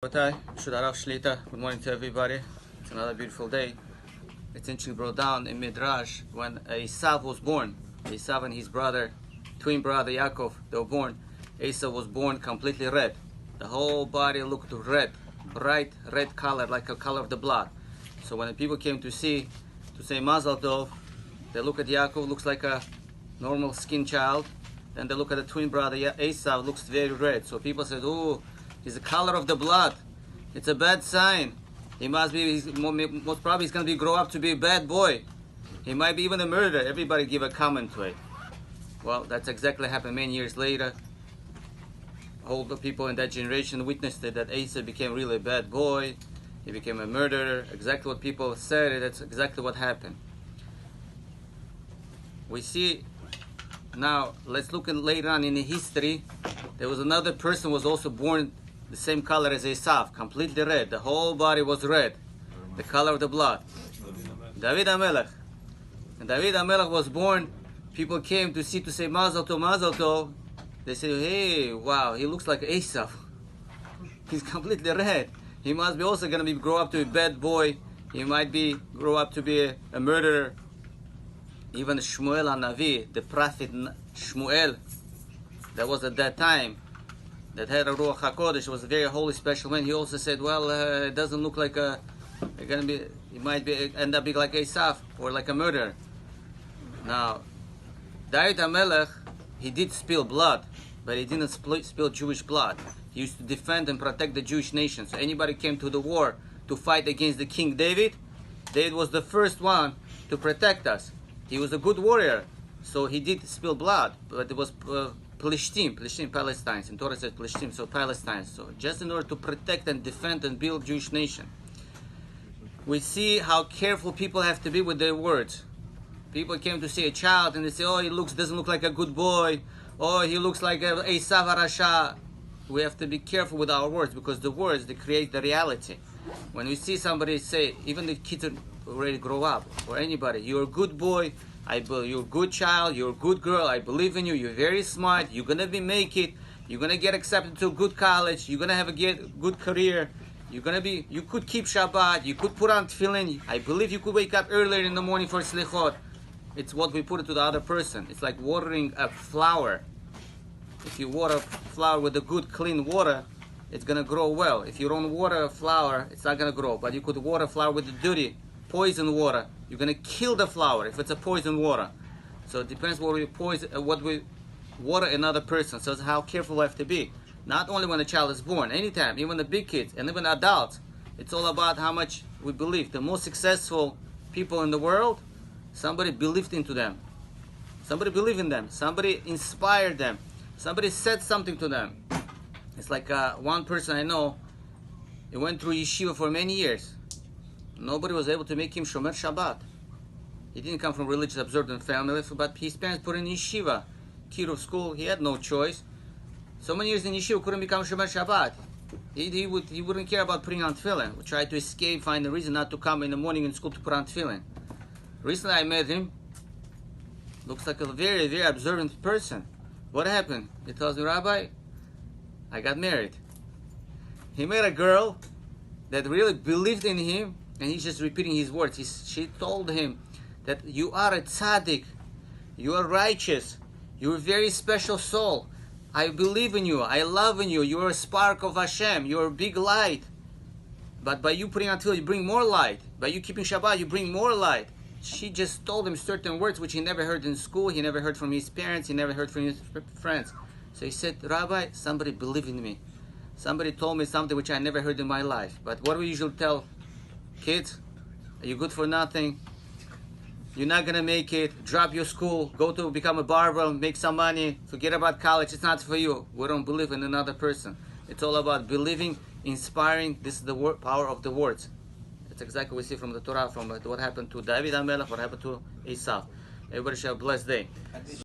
Good morning to everybody. It's another beautiful day. It's interesting brought down in Midrash when Esav was born. Esav and his brother, twin brother Yaakov, they were born. Esav was born completely red. The whole body looked red, bright red color, like the color of the blood. So when the people came to say Mazal Tov, they look at Yaakov, looks like a normal skin child. Then they look at the twin brother Esav, looks very red. So people said, "Oh, he's the color of the blood. It's a bad sign. He must be, most probably he's going to grow up to be a bad boy. He might be even a murderer." Everybody give a comment to it. Well, that's exactly what happened many years later. All the people in that generation witnessed it, that Asa became really a bad boy. He became a murderer. Exactly what people said, that's exactly what happened. We see now, let's look at later on in the history. There was another person who was also born the same color as Esav, completely red. The whole body was red, the color of the blood. David HaMelech. And David HaMelech was born. People came to say Mazal Tov, Mazal Tov. They say, "Hey, wow, he looks like Esav. He's completely red. He must be also going to grow up to be a bad boy. He might grow up to be a murderer." Even Shmuel HaNavi, the prophet Shmuel, that was at that time, that had a Ruach HaKodesh, was a very holy, special man. He also said, "Well, it doesn't look like he might end up being like Esav or like a murderer." Now, David HaMelech, he did spill blood, but he didn't spill Jewish blood. He used to defend and protect the Jewish nation. So anybody came to the war to fight against the King David, David was the first one to protect us. He was a good warrior, so he did spill blood, but it was Palestine, Palestine. In Torah it says Palestine, so Palestine. So just in order to protect and defend and build Jewish nation. We see how careful people have to be with their words. People came to see a child and they say, "Oh, he doesn't look like a good boy. Oh, he looks like Esav HaRasha." We have to be careful with our words, because the words, they create the reality. When we see somebody say, even the kids are already grow up, or anybody, "You're a good boy, you're a good child, you're a good girl, I believe in you, you're very smart, you're going to make it, you're going to get accepted to a good college, you're going to have a good career, you could keep Shabbat, you could put on tefillin, I believe you could wake up earlier in the morning for slichot." It's what we put it to the other person. It's like watering a flower. If you water a flower with a good, clean water, it's going to grow well. If you don't water a flower, it's not going to grow. But you could water a flower with the dirty, poison water. You're going to kill the flower if it's a poison water. So it depends what we water another person. So it's how careful we have to be. Not only when a child is born, anytime, even the big kids and even adults. It's all about how much we believe. The most successful people in the world, somebody believed into them. Somebody believed in them. Somebody inspired them. Somebody said something to them. It's like one person I know, he went through yeshiva for many years. Nobody was able to make him Shomer Shabbat. He didn't come from religious observant family, but his parents put in yeshiva. Kid of school, he had no choice. So many years in yeshiva, couldn't become Shomer Shabbat. He wouldn't care about putting on tefillin. Would try to escape, find a reason not to come in the morning in school to put on tefillin. Recently I met him. Looks like a very, very observant person. What happened? He tells me, "Rabbi, I got married." He met a girl that really believed in him, and he's just repeating his words. She told him that "You are a tzaddik, you are righteous, you're a very special soul. I believe in you, I love in you, you're a spark of Hashem, you're a big light. But by you putting on tefillin, you bring more light. By you keeping Shabbat, you bring more light." She just told him certain words which he never heard in school, he never heard from his parents, he never heard from his friends. So he said, "Rabbi, somebody believed in me. Somebody told me something which I never heard in my life." But what do we usually tell kids? "Are you good for nothing? You're not going to make it. Drop your school. Go to become a barber. Make some money. Forget about college. It's not for you." We don't believe in another person. It's all about believing, inspiring. This is the power of the words. That's exactly what we see from the Torah, from what happened to David HaMelech, what happened to Esav. Everybody should have a blessed day.